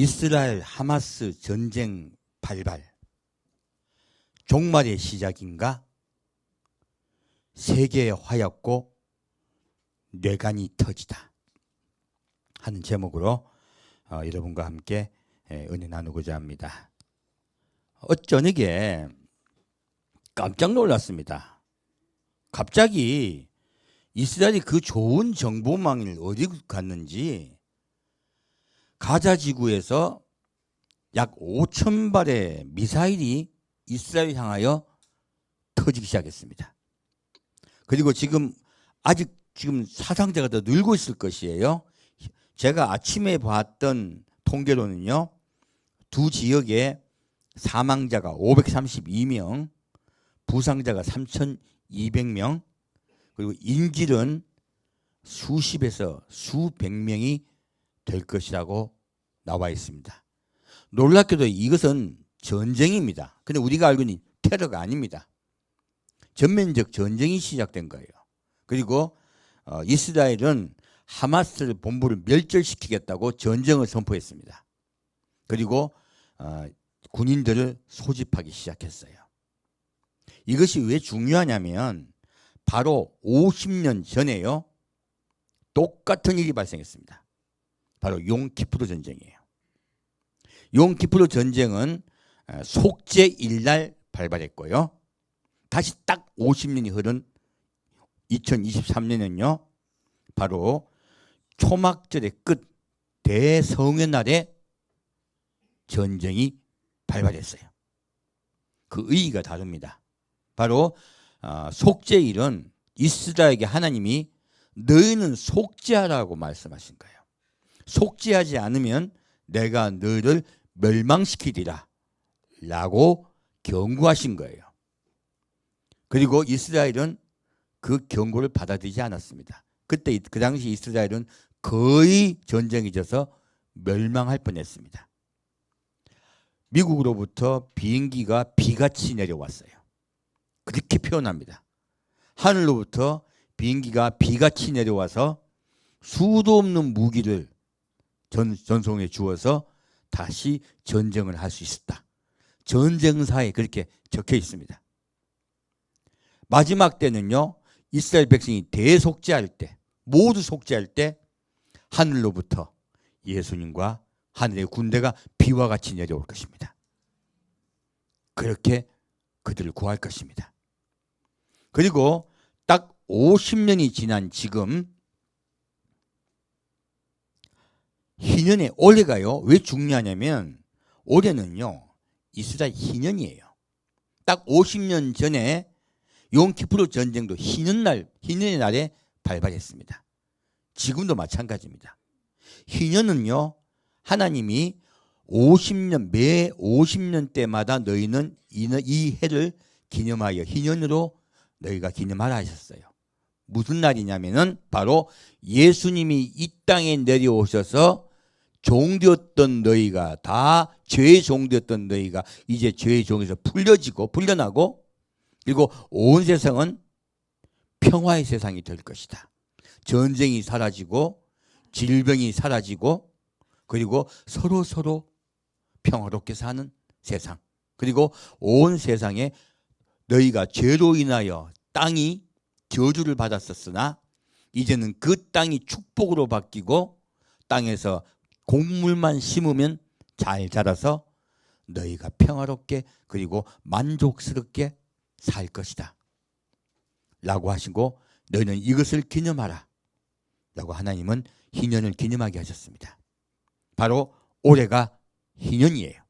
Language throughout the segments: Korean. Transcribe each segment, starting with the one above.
이스라엘 하마스 전쟁 발발. 종말의 시작인가? 세계의 화약고 뇌관이 터지다 하는 제목으로 여러분과 함께 은혜 나누고자 합니다. 어쩌니게 깜짝 놀랐습니다. 갑자기 이스라엘이 그 좋은 정보망을 어디 갔는지 가자 지구에서 약 5,000발의 미사일이 이스라엘 향하여 터지기 시작했습니다. 그리고 지금 사상자가 더 늘고 있을 것이에요. 제가 아침에 봤던 통계로는요, 두 지역에 사망자가 532명, 부상자가 3,200명, 그리고 인질은 수십에서 수백 명이 될 것이라고 나와 있습니다. 놀랍게도 이것은 전쟁입니다. 근데 우리가 알고 있는 테러가 아닙니다. 전면적 전쟁이 시작된 거예요. 그리고 이스라엘은 하마스 본부를 멸절시키겠다고 전쟁을 선포했습니다. 그리고 군인들을 소집하기 시작했어요. 이것이 왜 중요하냐면 바로 50년 전에요, 똑같은 일이 발생했습니다. 바로 용키푸르 전쟁이에요. 용키푸르 전쟁은 속죄일날 발발했고요. 다시 딱 50년이 흐른 2023년은요, 바로 초막절의 끝 대성회 날에 전쟁이 발발했어요. 그 의의가 다릅니다. 바로 속죄일은 이스라엘에게 하나님이 너희는 속죄하라고 말씀하신 거예요. 속죄하지 않으면 내가 너희를 멸망시키리라 라고 경고하신 거예요. 그리고 이스라엘은 그 경고를 받아들이지 않았습니다. 그때 그 당시 이스라엘은 거의 전쟁이 져서 멸망할 뻔했습니다. 미국으로부터 비행기가 비같이 내려왔어요. 그렇게 표현합니다. 하늘로부터 비행기가 비같이 내려와서 수도 없는 무기를 전송해 주어서 다시 전쟁을 할 수 있었다. 전쟁사에 그렇게 적혀 있습니다. 마지막 때는요, 이스라엘 백성이 대속죄할 때, 모두 속죄할 때 하늘로부터 예수님과 하늘의 군대가 비와 같이 내려올 것입니다. 그렇게 그들을 구할 것입니다. 그리고 딱 50년이 지난 지금 희년의 올해가요, 왜 중요하냐면 올해는요, 이스라엘 희년이에요. 딱 50년 전에 용키푸르 전쟁도 희년의 날에 발발했습니다. 지금도 마찬가지입니다. 희년은요, 하나님이 50년, 매 50년 때마다 너희는 이 해를 기념하여 희년으로 너희가 기념하라 하셨어요. 무슨 날이냐면은 바로 예수님이 이 땅에 내려오셔서 종되었던 너희가, 다 죄의 종되었던 너희가 이제 죄의 종에서 풀려나고, 그리고 온 세상은 평화의 세상이 될 것이다. 전쟁이 사라지고 질병이 사라지고, 그리고 서로 평화롭게 사는 세상, 그리고 온 세상에 너희가 죄로 인하여 땅이 저주를 받았었으나 이제는 그 땅이 축복으로 바뀌고 땅에서 곡물만 심으면 잘 자라서 너희가 평화롭게 그리고 만족스럽게 살 것이다 라고 하시고, 너희는 이것을 기념하라 라고 하나님은 희년을 기념하게 하셨습니다. 바로 올해가 희년이에요.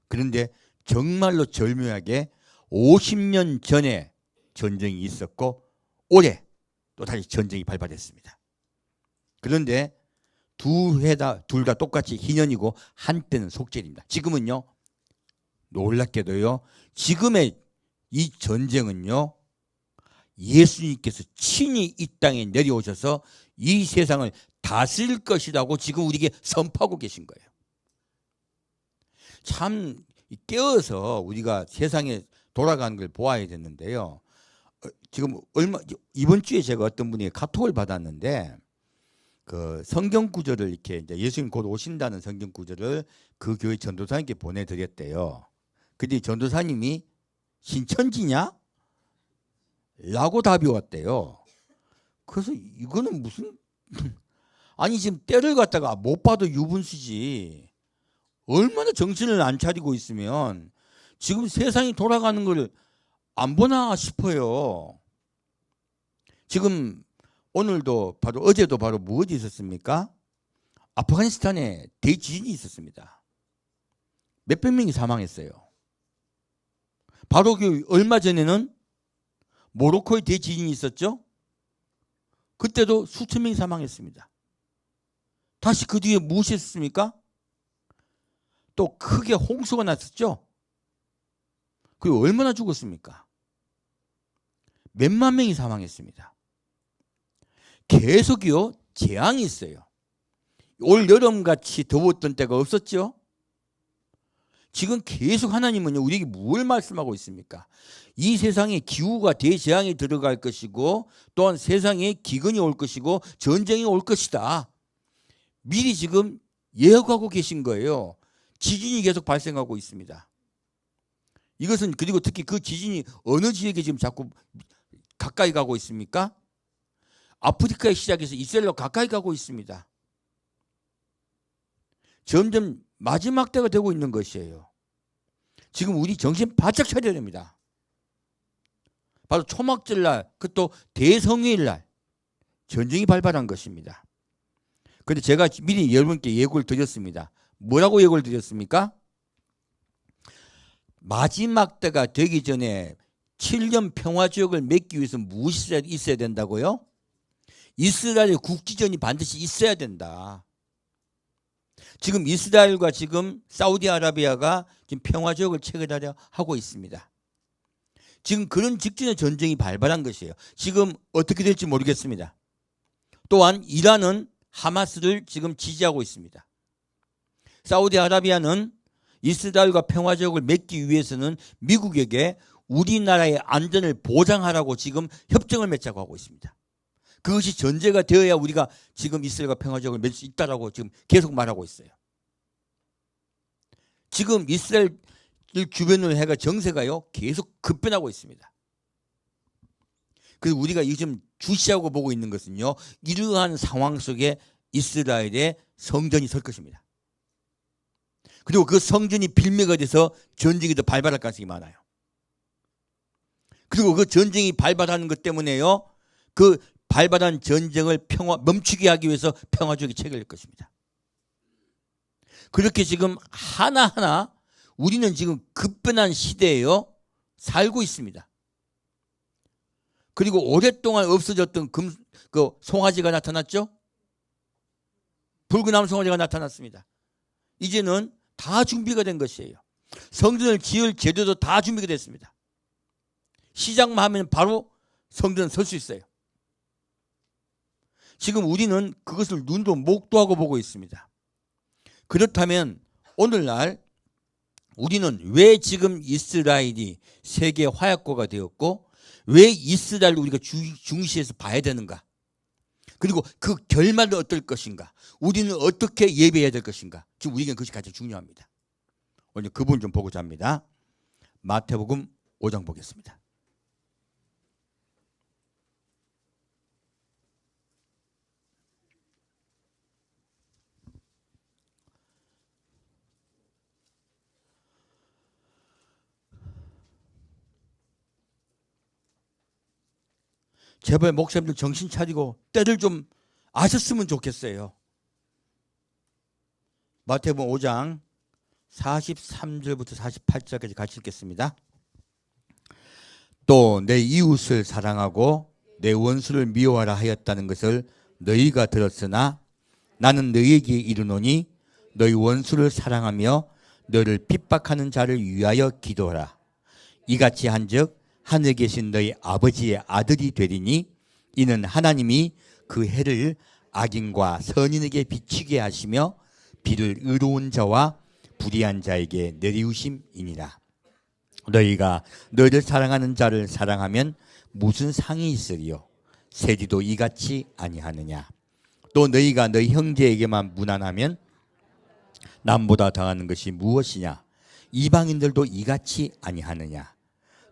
그런데 정말로 절묘하게 50년 전에 전쟁이 있었고 올해 또 다시 전쟁이 발발했습니다. 그런데 둘 다 똑같이 희년이고 한때는 속죄입니다. 지금은요, 놀랍게도요, 지금의 이 전쟁은요, 예수님께서 친히 이 땅에 내려오셔서 이 세상을 다스릴 것이라고 지금 우리에게 선포하고 계신 거예요. 참 깨어서 우리가 세상에 돌아가는 걸 보아야 되는데요. 지금 이번 주에 제가 어떤 분이 카톡을 받았는데 그 성경 구절을 이렇게 이제 예수님 곧 오신다는 성경 구절을 그 교회 전도사님께 보내드렸대요. 근데 전도사님이 신천지냐? 라고 답이 왔대요. 그래서 이거는 무슨 아니 지금 때를 갖다가 못 봐도 유분수지. 얼마나 정신을 안 차리고 있으면 지금 세상이 돌아가는 걸 안 보나 싶어요. 지금 오늘도 바로 어제도 바로 무엇이 있었습니까? 아프가니스탄에 대지진이 있었습니다. 몇백 명이 사망했어요. 바로 그 얼마 전에는 모로코에 대지진이 있었죠. 그때도 수천 명이 사망했습니다. 다시 그 뒤에 무엇이 있었습니까? 또 크게 홍수가 났었죠. 그리고 얼마나 죽었습니까? 몇만 명이 사망했습니다. 계속요 재앙이 있어요. 올 여름같이 더웠던 때가 없었죠. 지금 계속 하나님은요 우리에게 뭘 말씀하고 있습니까? 이 세상에 기후가 대재앙이 들어갈 것이고 또한 세상에 기근이 올 것이고 전쟁이 올 것이다. 미리 지금 예언하고 계신 거예요. 지진이 계속 발생하고 있습니다. 이것은 그리고 특히 그 지진이 어느 지역에 지금 자꾸 가까이 가고 있습니까? 아프리카에 시작해서 이스라엘로 가까이 가고 있습니다. 점점 마지막 때가 되고 있는 것이에요. 지금 우리 정신 바짝 차려야 됩니다. 바로 초막절날, 그것도 대성회일날 전쟁이 발발한 것입니다. 그런데 제가 미리 여러분께 예고를 드렸습니다. 뭐라고 예고를 드렸습니까? 마지막 때가 되기 전에 7년 평화지역을 맺기 위해서 무엇이 있어야 된다고요? 이스라엘의 국지전이 반드시 있어야 된다. 지금 이스라엘과 지금 사우디아라비아가 지금 평화지역을 체결하려 하고 있습니다. 지금 그런 직전에 전쟁이 발발한 것이에요. 지금 어떻게 될지 모르겠습니다. 또한 이란은 하마스를 지금 지지하고 있습니다. 사우디아라비아는 이스라엘과 평화지역을 맺기 위해서는 미국에게 우리나라의 안전을 보장하라고 지금 협정을 맺자고 하고 있습니다. 그것이 전제가 되어야 우리가 지금 이스라엘과 평화지역을 맺을 수 있다라고 지금 계속 말하고 있어요. 지금 이스라엘 주변으로 해가 정세가요 계속 급변하고 있습니다. 그래서 우리가 요즘 주시하고 보고 있는 것은요 이러한 상황 속에 이스라엘의 성전이 설 것입니다. 그리고 그 성전이 빌미가 돼서 전쟁이 더 발발할 가능성이 많아요. 그리고 그 전쟁이 발발하는 것 때문에요 그 발발한 전쟁을 멈추게 하기 위해서 평화주의가 체결될 것입니다. 그렇게 지금 하나하나 우리는 지금 급변한 시대에요 살고 있습니다. 그리고 오랫동안 없어졌던 그 송아지가 나타났죠. 붉은 암송아지가 나타났습니다. 이제는 다 준비가 된 것이에요. 성전을 지을 재료도 다 준비가 됐습니다. 시작만 하면 바로 성전은 설 수 있어요. 지금 우리는 그것을 눈도 목도 하고 보고 있습니다. 그렇다면 오늘날 우리는 왜 지금 이스라엘이 세계 화약고가 되었고 왜 이스라엘을 우리가 중시해서 봐야 되는가? 그리고 그 결말은 어떨 것인가? 우리는 어떻게 예배해야 될 것인가? 지금 우리에게는 그것이 가장 중요합니다. 오늘 그 부분 좀 보고자 합니다. 마태복음 5장 보겠습니다. 제발 목사님들 정신 차리고 때를 좀 아셨으면 좋겠어요. 마태복음 5장 43절부터 48절까지 같이 읽겠습니다. 또 내 이웃을 사랑하고 내 원수를 미워하라 하였다는 것을 너희가 들었으나 나는 너희에게 이르노니 너희 원수를 사랑하며 너를 핍박하는 자를 위하여 기도하라. 이같이 한즉 하늘에 계신 너희 아버지의 아들이 되리니 이는 하나님이 그 해를 악인과 선인에게 비치게 하시며 비를 의로운 자와 불의한 자에게 내리우심이니라. 너희가 너희를 사랑하는 자를 사랑하면 무슨 상이 있으리요? 세리도 이같이 아니하느냐? 또 너희가 너희 형제에게만 무난하면 남보다 당하는 것이 무엇이냐? 이방인들도 이같이 아니하느냐?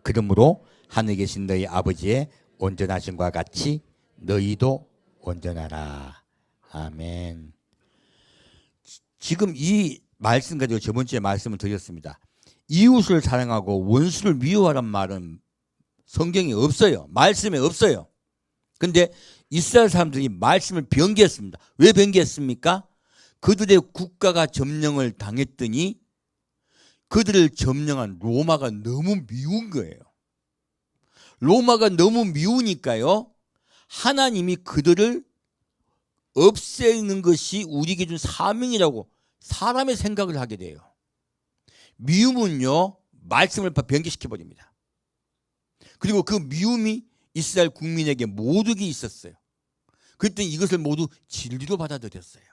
그러므로 하늘에 계신 너희 아버지의 온전하심과 같이 너희도 온전하라. 아멘. 지금 이 말씀 가지고 저번 주에 말씀을 드렸습니다. 이웃을 사랑하고 원수를 미워하란 말은 성경에 없어요. 말씀에 없어요. 근데 이스라엘 사람들이 말씀을 변개했습니다. 왜 변개했습니까? 그들의 국가가 점령을 당했더니 그들을 점령한 로마가 너무 미운 거예요. 로마가 너무 미우니까요, 하나님이 그들을 없애는 것이 우리에게 준 사명이라고 사람의 생각을 하게 돼요. 미움은요, 말씀을 변개시켜버립니다. 그리고 그 미움이 이스라엘 국민에게 모두게 있었어요. 그랬더니 이것을 모두 진리로 받아들였어요.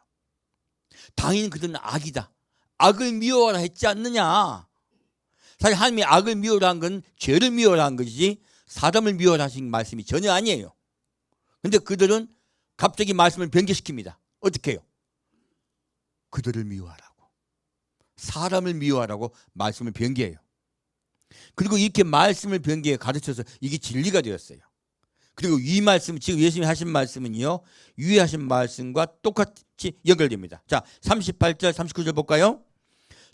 당연히 그들은 악이다. 악을 미워하라 했지 않느냐. 사실 하나님이 악을 미워라 한 건 죄를 미워라 한 것이지 사람을 미워라 하신 말씀이 전혀 아니에요. 그런데 그들은 갑자기 말씀을 변개시킵니다. 어떻게 해요? 그들을 미워하라고, 사람을 미워하라고 말씀을 변개해요. 그리고 이렇게 말씀을 변개해 가르쳐서 이게 진리가 되었어요. 그리고 이 말씀, 지금 예수님이 하신 말씀은요, 위에 하신 말씀과 똑같이 연결됩니다. 자, 38절 39절 볼까요?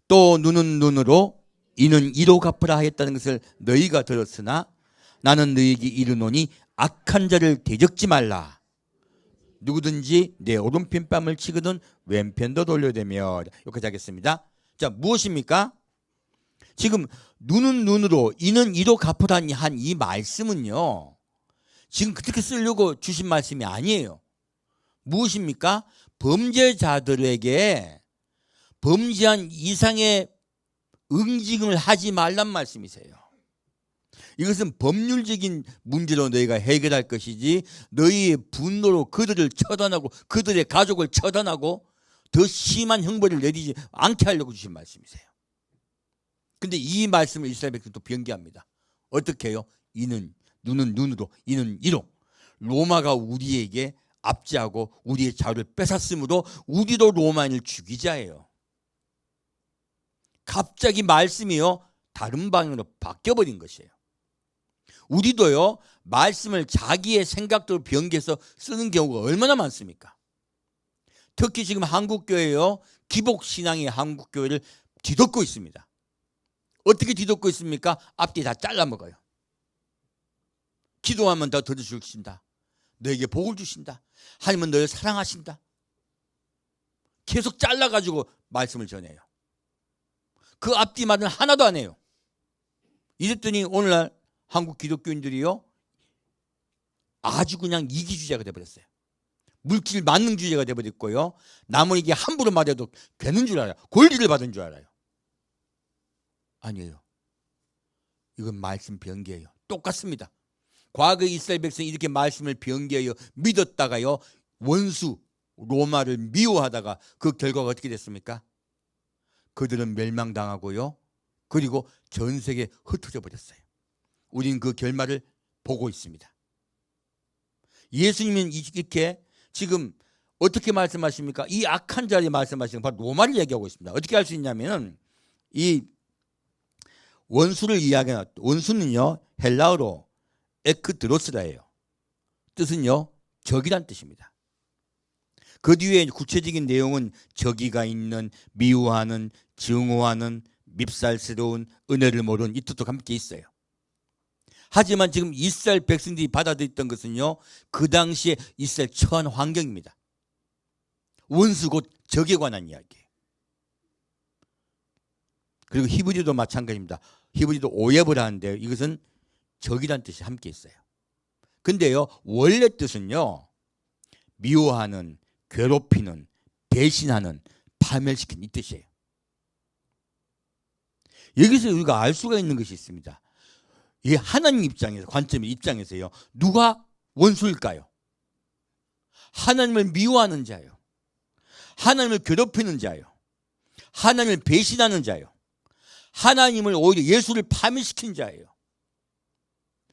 또 눈은 눈으로 이는 이로 갚으라 하였다는 것을 너희가 들었으나 나는 너희에게 이르노니 악한 자를 대적지 말라. 누구든지 내 오른편 뺨을 치거든 왼편도 돌려대며. 여기까지 하겠습니다. 자, 무엇입니까? 지금 눈은 눈으로 이는 이로 갚으라 한 이 말씀은요, 지금 그렇게 쓰려고 주신 말씀이 아니에요. 무엇입니까? 범죄자들에게 범죄한 이상의 응징을 하지 말란 말씀이세요. 이것은 법률적인 문제로 너희가 해결할 것이지 너희의 분노로 그들을 처단하고 그들의 가족을 처단하고 더 심한 형벌을 내리지 않게 하려고 주신 말씀이세요. 근데 이 말씀을 이스라엘 백성도 변개합니다. 어떻게 해요? 이는 눈은 눈으로, 이는 이로. 로마가 우리에게 압제하고 우리의 자유를 뺏었으므로 우리도 로마인을 죽이자예요. 갑자기 말씀이요, 다른 방향으로 바뀌어버린 것이에요. 우리도요, 말씀을 자기의 생각대로 변개해서 쓰는 경우가 얼마나 많습니까? 특히 지금 한국교회요, 기복신앙의 한국교회를 뒤덮고 있습니다. 어떻게 뒤덮고 있습니까? 앞뒤 다 잘라먹어요. 기도하면 더 들어주신다. 너에게 복을 주신다. 하나님은 너를 사랑하신다. 계속 잘라가지고 말씀을 전해요. 그 앞뒤 말은 하나도 안 해요. 이랬더니 오늘날 한국 기독교인들이요, 아주 그냥 이기주의자가 되어버렸어요. 물질 만능주의자가 되어버렸고요, 남에게 함부로 말해도 되는 줄 알아요. 권리를 받은 줄 알아요. 아니에요. 이건 말씀 변개예요. 똑같습니다. 과거 이스라엘 백성이 이렇게 말씀을 변개하여 믿었다가요, 원수 로마를 미워하다가 그 결과가 어떻게 됐습니까? 그들은 멸망당하고요, 그리고 전 세계에 흩어져 버렸어요. 우리는 그 결말을 보고 있습니다. 예수님은 이렇게 지금 어떻게 말씀하십니까? 이 악한 자리 말씀하시는 바로 로마를 얘기하고 있습니다. 어떻게 할 수 있냐면, 이 원수를 이야기하는, 원수는요 헬라어로 에크드로스라예요. 뜻은요 적이란 뜻입니다. 그 뒤에 구체적인 내용은 적이가 있는, 미워하는, 증오하는, 밉살스러운, 은혜를 모르는 이 뜻도 함께 있어요. 하지만 지금 이스라엘 백성들이 받아들였던 것은요, 그 당시에 이스라엘 처한 환경입니다. 원수 곧 적에 관한 이야기예요. 그리고 히브리도 마찬가지입니다. 히브리도 오예브를 하는데요, 이것은 적이란 뜻이 함께 있어요. 근데요, 원래 뜻은요, 미워하는, 괴롭히는, 배신하는, 파멸시키는 이 뜻이에요. 여기서 우리가 알 수가 있는 것이 있습니다. 이 하나님 입장에서, 관점의 입장에서요, 누가 원수일까요? 하나님을 미워하는 자요, 하나님을 괴롭히는 자요, 하나님을 배신하는 자요, 하나님을 오히려 예수를 파멸시킨 자예요.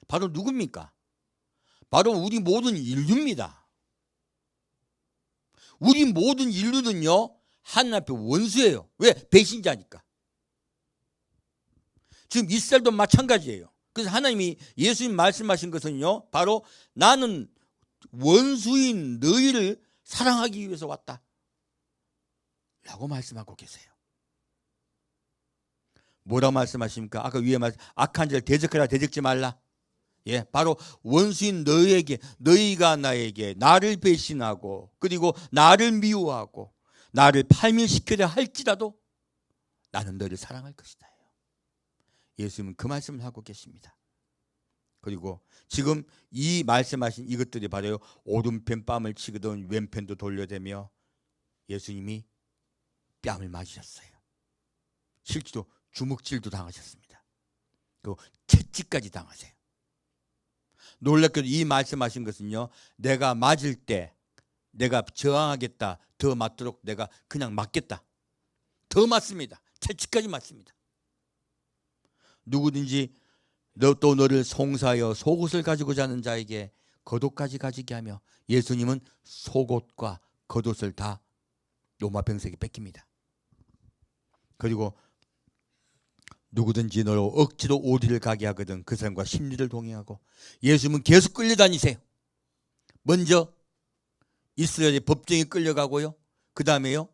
바로 누굽니까? 바로 우리 모든 인류입니다. 우리 모든 인류는요, 하나님 앞에 원수예요. 왜? 배신자니까. 지금 이스라엘도 마찬가지예요. 그래서 하나님이 예수님 말씀하신 것은요, 바로 나는 원수인 너희를 사랑하기 위해서 왔다 라고 말씀하고 계세요. 뭐라고 말씀하십니까? 아까 위에 악한 자를 대적하라, 대적지 말라. 예, 바로 원수인 너희에게, 너희가 나에게 나를 배신하고 그리고 나를 미워하고 나를 팔멸시키려 할지라도 나는 너를 사랑할 것이다. 예수님은 그 말씀을 하고 계십니다. 그리고 지금 이 말씀하신 이것들이 바로 오른편 뺨을 치거든 왼편도 돌려대며 예수님이 뺨을 맞으셨어요. 실제로 주먹질도 당하셨습니다. 그리고 채찍까지 당하세요. 놀랍게도 이 말씀하신 것은요, 내가 맞을 때 내가 저항하겠다, 더 맞도록 내가 그냥 맞겠다, 더 맞습니다. 채찍까지 맞습니다. 누구든지 또 너를 송사하여 속옷을 가지고 자는 자에게 겉옷까지 가지게 하며, 예수님은 속옷과 겉옷을 다 로마 병사에게 뺏깁니다. 그리고 누구든지 너로 억지로 어디를 가게 하거든 그 사람과 심리를 동행하고, 예수님은 계속 끌려다니세요. 먼저 이스라엘의 법정에 끌려가고요, 그 다음에요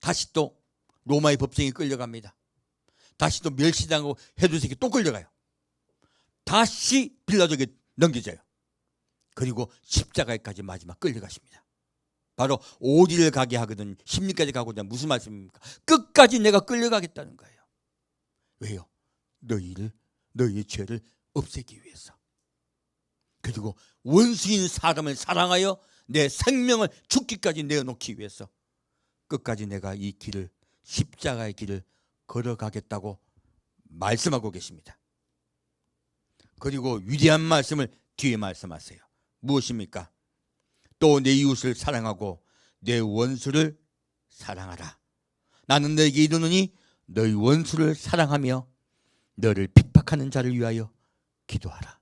다시 또 로마의 법정에 끌려갑니다. 다시 또 멸시당하고 헤로데스에게 또 끌려가요. 다시 빌라도에게 넘겨져요. 그리고 십자가에까지 마지막 끌려가십니다. 바로 어디를 가게 하거든 심리까지 가고자, 무슨 말씀입니까? 끝까지 내가 끌려가겠다는 거예요. 왜요? 너희의 죄를 없애기 위해서. 그리고 원수인 사람을 사랑하여 내 생명을 죽기까지 내어놓기 위해서 끝까지 내가 이 길을, 십자가의 길을 걸어가겠다고 말씀하고 계십니다. 그리고 위대한 말씀을 뒤에 말씀하세요. 무엇입니까? 또 내 이웃을 사랑하고 내 원수를 사랑하라. 나는 너에게 이르노니 너희 원수를 사랑하며 너를 핍박하는 자를 위하여 기도하라.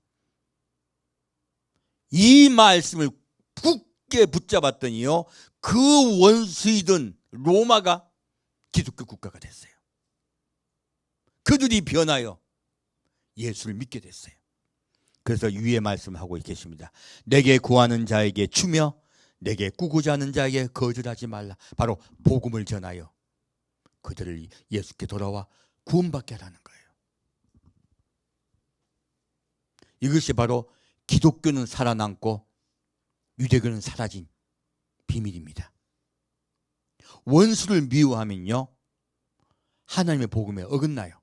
이 말씀을 굳게 붙잡았더니요, 그 원수이던 로마가 기독교 국가가 됐어요. 그들이 변하여 예수를 믿게 됐어요. 그래서 위에 말씀하고 계십니다. 내게 구하는 자에게 주며 내게 꾸고자 하는 자에게 거절하지 말라. 바로 복음을 전하여 그들을 예수께 돌아와 구원받게 하라는 거예요. 이것이 바로 기독교는 살아남고 유대교는 사라진 비밀입니다. 원수를 미워하면요, 하나님의 복음에 어긋나요.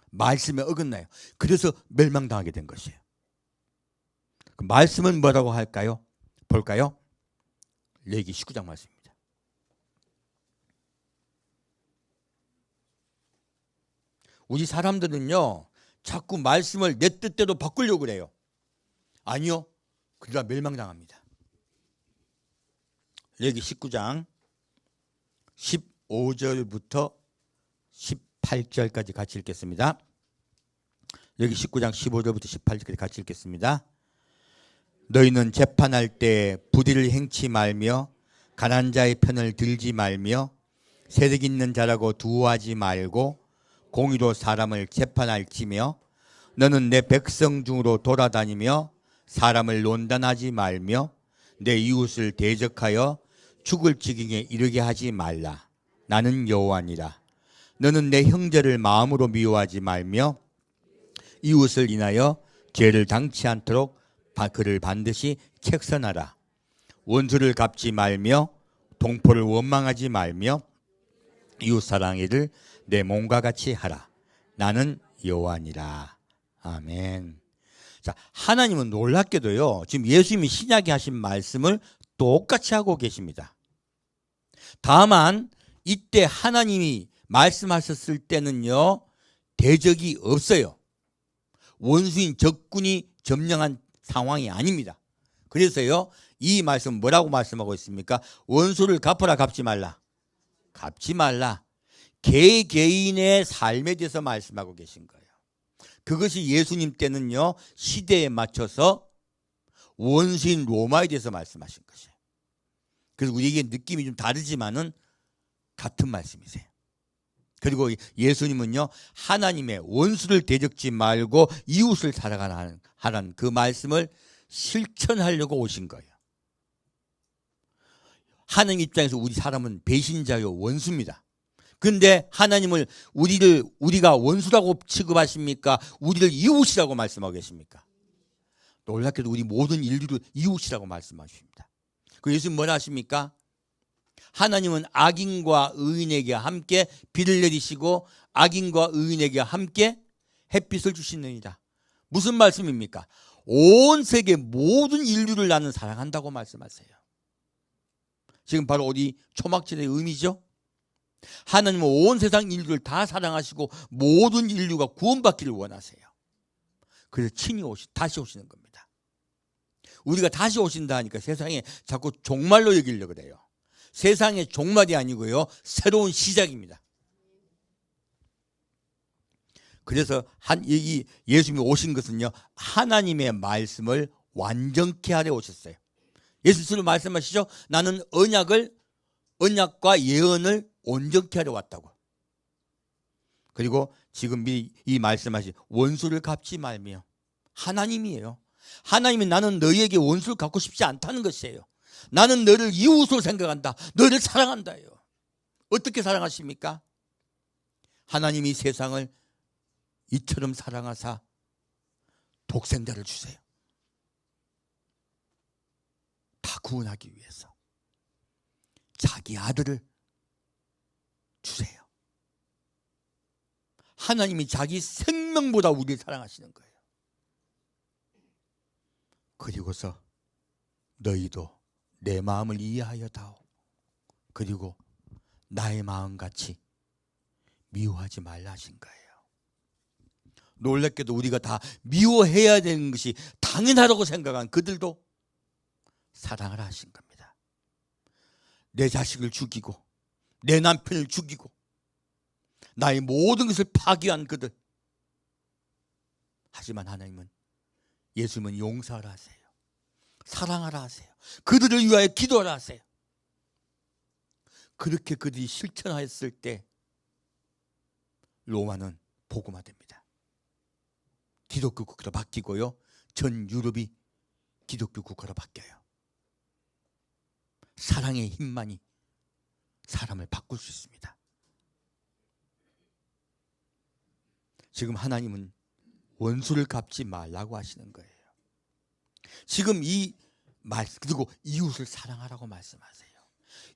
말씀에 어긋나요. 그래서 멸망당하게 된 것이에요. 그 말씀은 뭐라고 할까요? 볼까요? 레위기 19장 말씀입니다. 우리 사람들은요, 자꾸 말씀을 내 뜻대로 바꾸려고 그래요. 아니요, 그러다 멸망당합니다. 레위기 19장 15절부터 18절까지 같이 읽겠습니다. 여기 19장 15절부터 18절까지 같이 읽겠습니다. 너희는 재판할 때 불의를 행치 말며 가난한 자의 편을 들지 말며 세력 있는 자라고 두어하지 말고 공의로 사람을 재판할지며 너는 내 백성 중으로 돌아다니며 사람을 논단하지 말며 내 이웃을 대적하여 죽을 지경에 이르게 하지 말라. 나는 여호와니라. 너는 내 형제를 마음으로 미워하지 말며 이웃을 인하여 죄를 당치 않도록 그를 반드시 책선하라. 원수를 갚지 말며 동포를 원망하지 말며 이웃 사랑이를 내 몸과 같이 하라. 나는 여호와니라. 아멘. 자, 하나님은 놀랍게도요, 지금 예수님이 신약에 하신 말씀을 똑같이 하고 계십니다. 다만 이때 하나님이 말씀하셨을 때는요, 대적이 없어요. 원수인 적군이 점령한 상황이 아닙니다. 그래서요, 이 말씀 뭐라고 말씀하고 있습니까? 원수를 갚아라, 갚지 말라. 갚지 말라. 개개인의 삶에 대해서 말씀하고 계신 거예요. 그것이 예수님 때는요, 시대에 맞춰서 원수인 로마에 대해서 말씀하신 것이에요. 그래서 우리에게 느낌이 좀 다르지만은 같은 말씀이세요. 그리고 예수님은요, 하나님의 원수를 대적지 말고 이웃을 사랑하라는 그 말씀을 실천하려고 오신 거예요. 하나님 입장에서 우리 사람은 배신자요, 원수입니다. 그런데 하나님을 우리가 원수라고 취급하십니까? 우리를 이웃이라고 말씀하고 계십니까? 놀랍게도 우리 모든 인류를 이웃이라고 말씀하십니다. 그 예수님 뭐라 하십니까? 하나님은 악인과 의인에게 함께 비를 내리시고 악인과 의인에게 함께 햇빛을 주시느니라. 무슨 말씀입니까? 온 세계 모든 인류를 나는 사랑한다고 말씀하세요. 지금 바로 우리 초막절의 의미죠. 하나님은 온 세상 인류를 다 사랑하시고 모든 인류가 구원받기를 원하세요. 그래서 친히 다시 오시는 겁니다. 우리가 다시 오신다 하니까 세상에 자꾸 종말로 여기려고 그래요. 세상의 종말이 아니고요, 새로운 시작입니다. 그래서 이 예수님이 오신 것은요, 하나님의 말씀을 완전케 하려 오셨어요. 예수님은 말씀하시죠. 나는 언약과 예언을 온전케 하려 왔다고. 그리고 지금 이 말씀하신 원수를 갚지 말며, 하나님이에요. 하나님이 나는 너희에게 원수를 갚고 싶지 않다는 것이에요. 나는 너를 이웃으로 생각한다. 너를 사랑한다요. 어떻게 사랑하십니까? 하나님이 세상을 이처럼 사랑하사 독생자를 주세요. 다 구원하기 위해서 자기 아들을 주세요. 하나님이 자기 생명보다 우리를 사랑하시는 거예요. 그리고서 너희도 내 마음을 이해하여 다오. 그리고 나의 마음같이 미워하지 말라 하신 거예요. 놀랍게도 우리가 다 미워해야 되는 것이 당연하다고 생각한 그들도 사랑을 하신 겁니다. 내 자식을 죽이고 내 남편을 죽이고 나의 모든 것을 파괴한 그들. 하지만 하나님은, 예수님은 용서하라 하세요. 사랑하라 하세요. 그들을 위하여 기도하라 하세요. 그렇게 그들이 실천하였을 때 로마는 복음화됩니다. 기독교 국가로 바뀌고요, 전 유럽이 기독교 국가로 바뀌어요. 사랑의 힘만이 사람을 바꿀 수 있습니다. 지금 하나님은 원수를 갚지 말라고 하시는 거예요. 지금 이 말씀, 그리고 이웃을 사랑하라고 말씀하세요.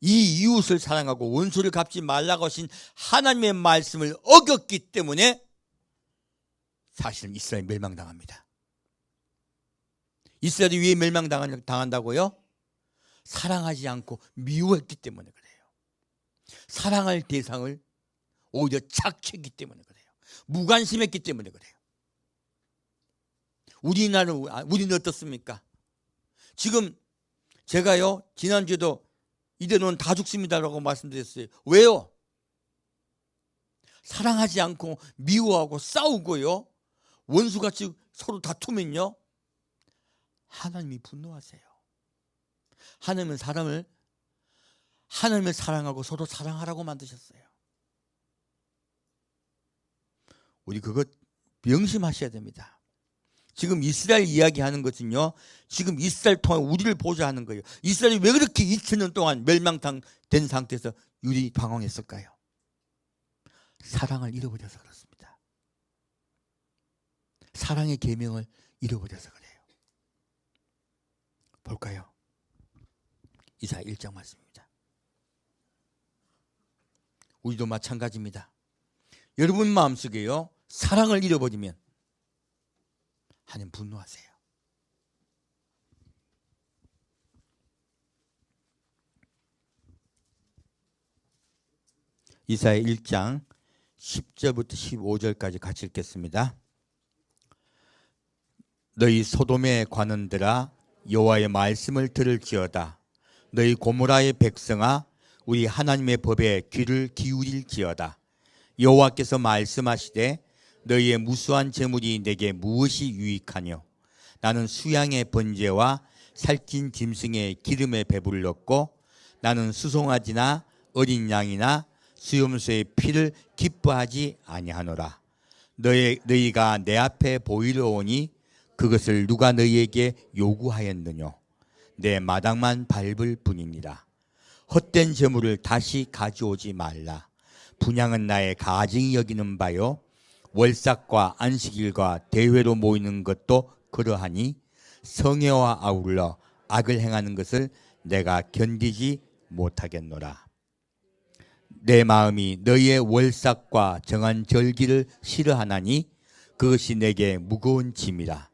이 이웃을 사랑하고 원수를 갚지 말라고 하신 하나님의 말씀을 어겼기 때문에 사실은 이스라엘이 멸망당합니다. 이스라엘이 왜 멸망당한다고요? 사랑하지 않고 미워했기 때문에 그래요. 사랑할 대상을 오히려 착취했기 때문에 그래요. 무관심했기 때문에 그래요. 우리는 어떻습니까? 지금 제가요, 지난주에도 이대로는 다 죽습니다라고 말씀드렸어요. 왜요? 사랑하지 않고 미워하고 싸우고요, 원수같이 서로 다투면요, 하나님이 분노하세요. 하나님은 하나님을 사랑하고 서로 사랑하라고 만드셨어요. 우리 그것 명심하셔야 됩니다. 지금 이스라엘 이야기하는 것은요, 지금 이스라엘 통한 우리를 보자 하는 거예요. 이스라엘이 왜 그렇게 2000년 동안 멸망된 상태에서 유리 방황했을까요? 사랑을 잃어버려서 그렇습니다. 사랑의 계명을 잃어버려서 그래요. 볼까요? 이사야 1장 말씀입니다. 우리도 마찬가지입니다. 여러분 마음속에요, 사랑을 잃어버리면 하나님 분노하세요. 이사야 1장 10절부터 15절까지 같이 읽겠습니다. 너희 소돔의 관원들아, 여호와의 말씀을 들을지어다. 너희 고모라의 백성아, 우리 하나님의 법에 귀를 기울일지어다. 여호와께서 말씀하시되 너희의 무수한 재물이 내게 무엇이 유익하뇨? 나는 수양의 번제와 살찐 짐승의 기름에 배불렀고 나는 수송아지나 어린 양이나 수염소의 피를 기뻐하지 아니하노라. 너희가 내 앞에 보이러 오니 그것을 누가 너희에게 요구하였느뇨? 내 마당만 밟을 뿐이니라. 헛된 재물을 다시 가져오지 말라. 분향은 나의 가증이 여기는 바요, 월삭과 안식일과 대회로 모이는 것도 그러하니 성회와 아울러 악을 행하는 것을 내가 견디지 못하겠노라. 내 마음이 너희의 월삭과 정한 절기를 싫어하나니 그것이 내게 무거운 짐이라.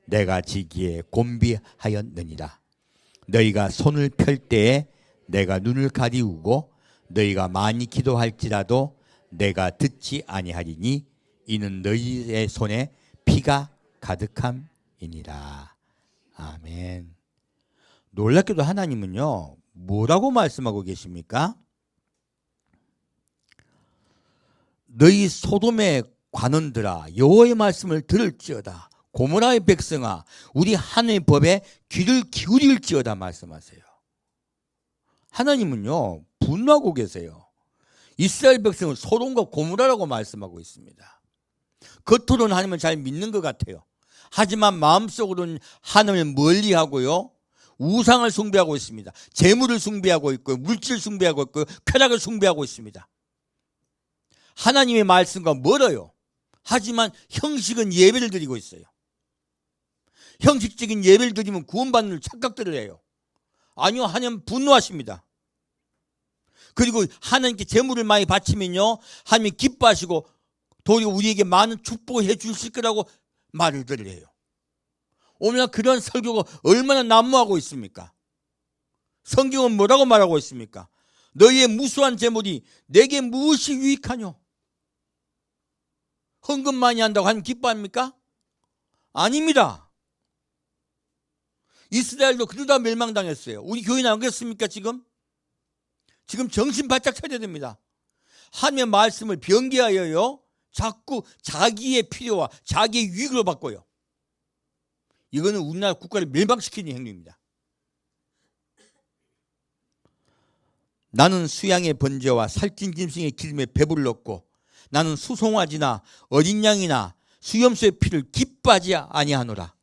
내가 지기에 곤비하였느니라. 너희가 손을 펼 때에 내가 눈을 가리우고 너희가 많이 기도할지라도 내가 듣지 아니하리니 이는 너희의 손에 피가 가득함이니라. 아멘. 놀랍게도 하나님은요, 뭐라고 말씀하고 계십니까? 너희 소돔의 관원들아, 여호와의 말씀을 들을지어다. 고모라의 백성아, 우리 하나님의 법에 귀를 기울일지어다 말씀하세요. 하나님은요, 분노하고 계세요. 이스라엘 백성은 소돔과 고모라라고 말씀하고 있습니다. 겉으로는 하나님을 잘 믿는 것 같아요. 하지만 마음속으로는 하나님을 멀리하고요, 우상을 숭배하고 있습니다. 재물을 숭배하고 있고요, 물질을 숭배하고 있고요, 쾌락을 숭배하고 있습니다. 하나님의 말씀과 멀어요. 하지만 형식은 예배를 드리고 있어요. 형식적인 예배를 드리면 구원받는 착각들을 해요. 아니요, 하나님 분노하십니다. 그리고 하나님께 재물을 많이 바치면요, 하나님이 기뻐하시고 도리어 우리에게 많은 축복을 해 주실 거라고 말을 해요. 오늘날 그런 설교가 얼마나 난무하고 있습니까? 성경은 뭐라고 말하고 있습니까? 너희의 무수한 재물이 내게 무엇이 유익하뇨? 헌금 많이 한다고 하나님 기뻐합니까? 아닙니다. 이스라엘도 그러다 멸망당했어요. 우리 교회 나오겠습니까 지금? 지금 정신 바짝 차려야 됩니다. 하나님의 말씀을 변개하여요, 자꾸 자기의 필요와 자기의 유익으로 바꿔요. 이거는 우리나라 국가를 멸망시키는 행위입니다. 나는 수양의 번제와 살찐 짐승의 기름에 배불렀고 나는 수송아지나 어린 양이나 수염소의 피를 기뻐하지 아니하노라.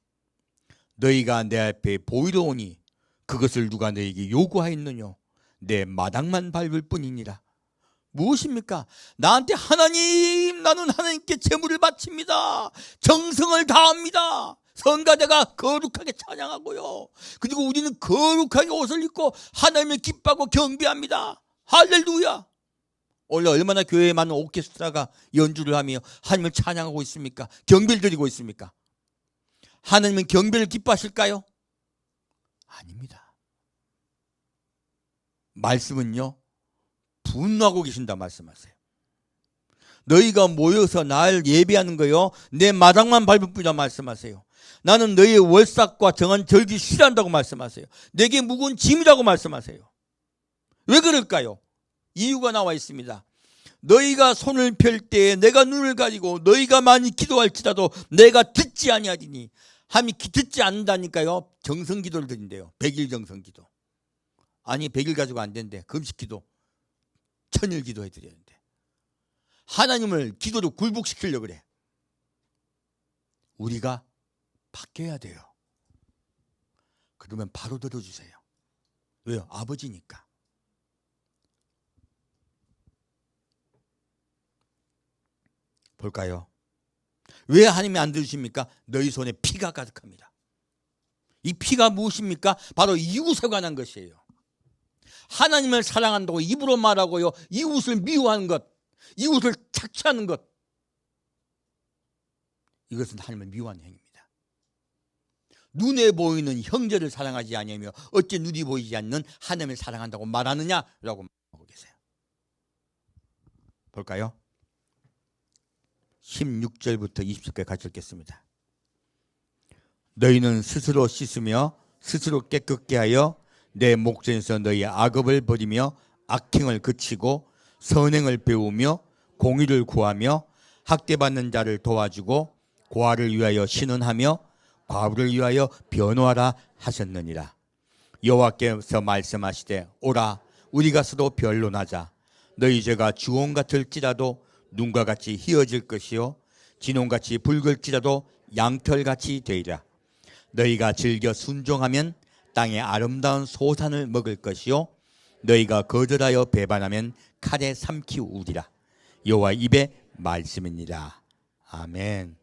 너희가 내 앞에 보이러 오니 그것을 누가 너희에게 요구하였느뇨? 내 마당만 밟을 뿐이니라. 무엇입니까? 나한테 하나님, 나는 하나님께 제물을 바칩니다. 정성을 다합니다. 성가대가 거룩하게 찬양하고요, 그리고 우리는 거룩하게 옷을 입고 하나님을 기뻐하고 경배합니다. 할렐루야. 원래 얼마나 교회에 많은 오케스트라가 연주를 하며 하나님을 찬양하고 있습니까? 경배를 드리고 있습니까? 하나님은 경배를 기뻐하실까요? 아닙니다. 말씀은요, 분노하고 계신다 말씀하세요. 너희가 모여서 날 예배하는 거요, 내 마당만 밟을 뿐이라 말씀하세요. 나는 너희의 월삭과 정한 절기 싫어한다고 말씀하세요. 내게 무거운 짐이라고 말씀하세요. 왜 그럴까요? 이유가 나와 있습니다. 너희가 손을 펼 때에 내가 눈을 가리고 너희가 많이 기도할지라도 내가 듣지 아니하리니. 하나님이 듣지 않는다니까요. 정성기도를 드린대요. 100일 정성기도. 아니 100일 가지고 안 된대. 금식기도, 1000일 기도해 드려야 되는데 하나님을 기도로 굴복시키려고 그래. 우리가 바뀌어야 돼요. 그러면 바로 들어주세요. 왜요? 아버지니까. 볼까요? 왜 하나님이 안 들으십니까? 너희 손에 피가 가득합니다. 이 피가 무엇입니까? 바로 이웃에 관한 것이에요. 하나님을 사랑한다고 입으로 말하고요, 이웃을 미워하는 것, 이웃을 착취하는 것, 이것은 하나님을 미워하는 행위입니다. 눈에 보이는 형제를 사랑하지 아니하며 어째 눈이 보이지 않는 하나님을 사랑한다고 말하느냐라고 말하고 계세요. 볼까요? 16절부터 20절까지 같이 읽겠습니다. 너희는 스스로 씻으며 스스로 깨끗게 하여 내 목전에서 너희의 악업을 버리며 악행을 그치고 선행을 배우며 공의를 구하며 학대받는 자를 도와주고 고아를 위하여 신원하며 과부를 위하여 변호하라 하셨느니라. 여호와께서 말씀하시되 오라 우리가 서로 변론하자. 너희 죄가 주홍 같을지라도 눈과 같이 희어질 것이요 진홍같이 붉을지라도 양털같이 되리라. 너희가 즐겨 순종하면 땅의 아름다운 소산을 먹을 것이요 너희가 거절하여 배반하면 칼에 삼키우리라. 여호와 입의 말씀입니다. 아멘.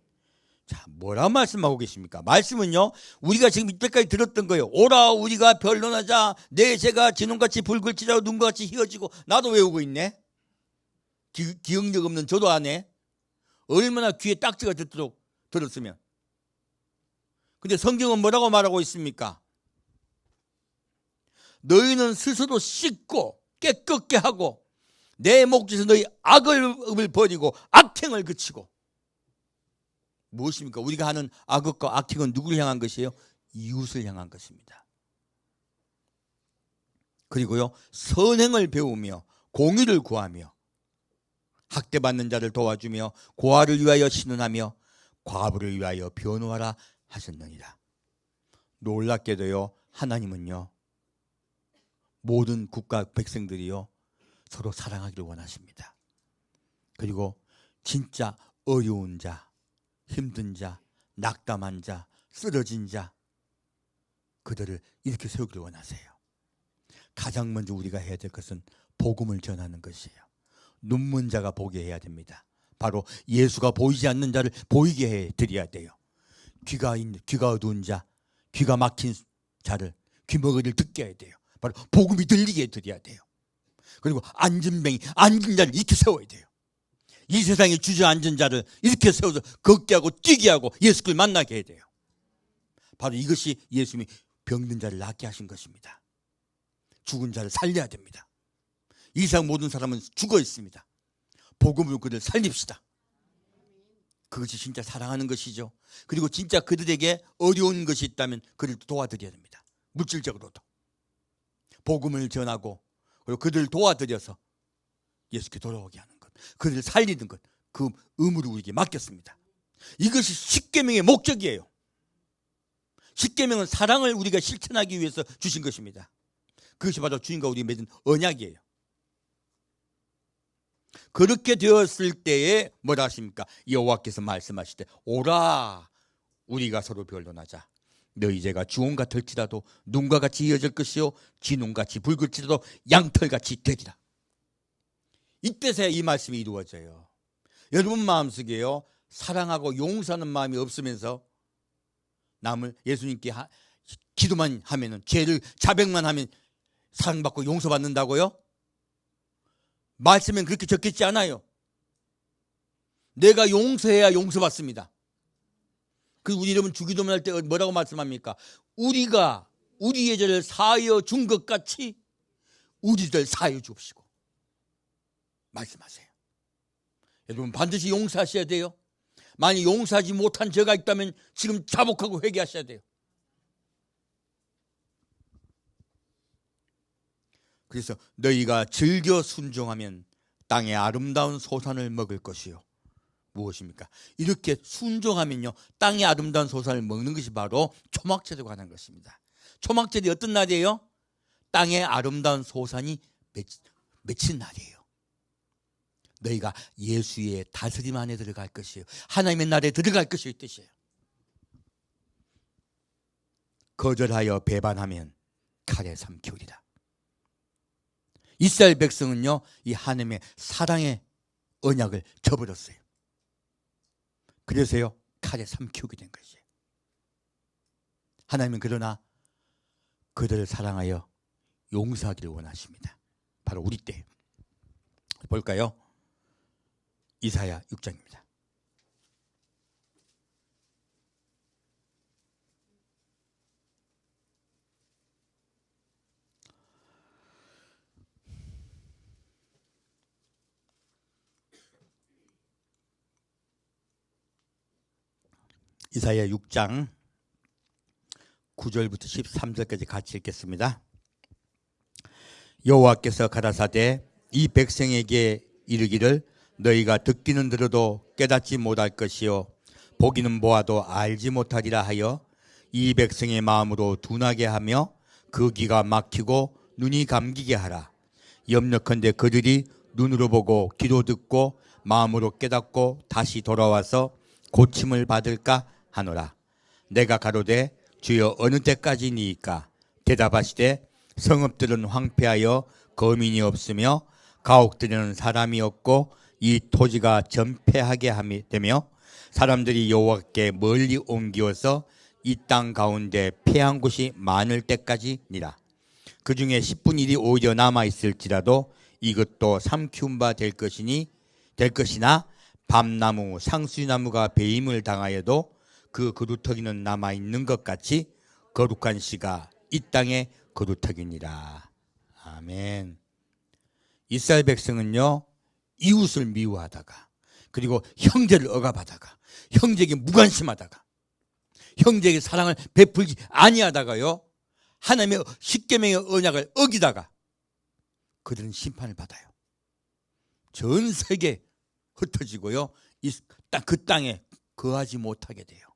자, 뭐라고 말씀하고 계십니까? 말씀은요, 우리가 지금 이때까지 들었던 거예요. 오라 우리가 변론하자. 내 죄가 진홍같이 붉을지라도 눈과 같이 희어지고. 나도 외우고 있네. 기억력 없는 저도 안 해. 얼마나 귀에 딱지가 듣도록 들었으면. 근데 성경은 뭐라고 말하고 있습니까? 너희는 스스로 씻고 깨끗게 하고 내 목젖에서 너희 악을 버리고 악행을 그치고. 무엇입니까? 우리가 하는 악과 악행은 누구를 향한 것이에요? 이웃을 향한 것입니다. 그리고요, 선행을 배우며 공의를 구하며 학대받는 자를 도와주며 고아를 위하여 신원하며 과부를 위하여 변호하라 하셨느니라. 놀랍게도요, 하나님은요, 모든 국가 백성들이요 서로 사랑하기를 원하십니다. 그리고 진짜 어려운 자, 힘든 자, 낙담한 자, 쓰러진 자, 그들을 이렇게 세우기를 원하세요. 가장 먼저 우리가 해야 될 것은 복음을 전하는 것이에요. 눈먼 자가 보게 해야 됩니다. 바로 예수가 보이지 않는 자를 보이게 해드려야 돼요. 귀가 어두운 자, 귀가 막힌 자를 귀머거리를 듣게 해야 돼요. 바로 복음이 들리게 해드려야 돼요. 그리고 앉은 자를 이렇게 세워야 돼요. 이 세상에 주저앉은 자를 이렇게 세워서 걷게 하고 뛰게 하고 예수를 만나게 해야 돼요. 바로 이것이 예수님이 병든 자를 낫게 하신 것입니다. 죽은 자를 살려야 됩니다. 이 세상 모든 사람은 죽어 있습니다. 복음으로 그들을 살립시다. 그것이 진짜 사랑하는 것이죠. 그리고 진짜 그들에게 어려운 것이 있다면 그들을 도와드려야 됩니다. 물질적으로도. 복음을 전하고 그리고 그들을 도와드려서 예수께 돌아오게 하는 것, 그들을 살리는 것, 그 의무를 우리에게 맡겼습니다. 이것이 십계명의 목적이에요. 십계명은 사랑을 우리가 실천하기 위해서 주신 것입니다. 그것이 바로 주님과 우리 맺은 언약이에요. 그렇게 되었을 때에 뭐라 하십니까? 여호와께서 말씀하실 때 오라 우리가 서로 변론하자. 너희 죄가 주홍 같을지라도 눈과 같이 이어질 것이요 진홍같이 붉을지라도 양털같이 되리라. 이때서야 이 말씀이 이루어져요. 여러분 마음속에요 사랑하고 용서하는 마음이 없으면서 남을 예수님께 기도만 하면은 죄를 자백만 하면 사랑받고 용서받는다고요? 말씀엔 그렇게 적혀있지 않아요. 내가 용서해야 용서받습니다. 그리고 우리 여러분 주기도문 할 때 뭐라고 말씀합니까? 우리가 우리의 죄를 사하여 준 것 같이 우리들 사하여 주옵시고 말씀하세요. 여러분 반드시 용서하셔야 돼요. 만약 용서하지 못한 죄가 있다면 지금 자복하고 회개하셔야 돼요. 그래서 너희가 즐겨 순종하면 땅의 아름다운 소산을 먹을 것이요. 무엇입니까? 이렇게 순종하면요 땅의 아름다운 소산을 먹는 것이 바로 초막절에 관한 것입니다. 초막절이 어떤 날이에요? 땅의 아름다운 소산이 맺힌 날이에요. 너희가 예수의 다스림 안에 들어갈 것이에요. 하나님의 나라에 들어갈 것이에요. 뜻이에요. 거절하여 배반하면 칼에 삼키우리라. 이스라엘 백성은요 이 하나님의 사랑의 언약을 저버렸어요. 그래서요 칼에 삼키우게 된 것이에요. 하나님은 그러나 그들을 사랑하여 용서하기를 원하십니다. 바로 우리 때 볼까요? 이사야 6장입니다. 이사야 6장 9절부터 13절까지 같이 읽겠습니다. 여호와께서 가라사대 이 백성에게 이르기를 너희가 듣기는 들어도 깨닫지 못할 것이요 보기는 보아도 알지 못하리라 하여 이 백성의 마음으로 둔하게 하며 그 귀가 막히고 눈이 감기게 하라. 염려컨대 그들이 눈으로 보고 귀로 듣고 마음으로 깨닫고 다시 돌아와서 고침을 받을까 하노라. 내가 가로되 주여 어느 때까지니이까? 대답하시되 성읍들은 황폐하여 거민이 없으며 가옥들에는 사람이 없고 이 토지가 전폐하게 되며 사람들이 여호와께 멀리 옮기어서 이 땅 가운데 폐한 곳이 많을 때까지니라. 그 중에 10분의 1이 오히려 남아있을지라도 이것도 삼키운 바 될 것이나 밤나무 상수나무가 배임을 당하여도 그 그루터기는 남아있는 것 같이 거룩한 씨가 이 땅에 그루터기니라. 아멘. 이스라엘 백성은요, 이웃을 미워하다가, 그리고 형제를 억압하다가, 형제에게 무관심하다가, 형제에게 사랑을 베풀지 아니하다가요, 하나님의 십계명의 언약을 어기다가 그들은 심판을 받아요. 전 세계 흩어지고요, 그 땅에 거하지 못하게 돼요.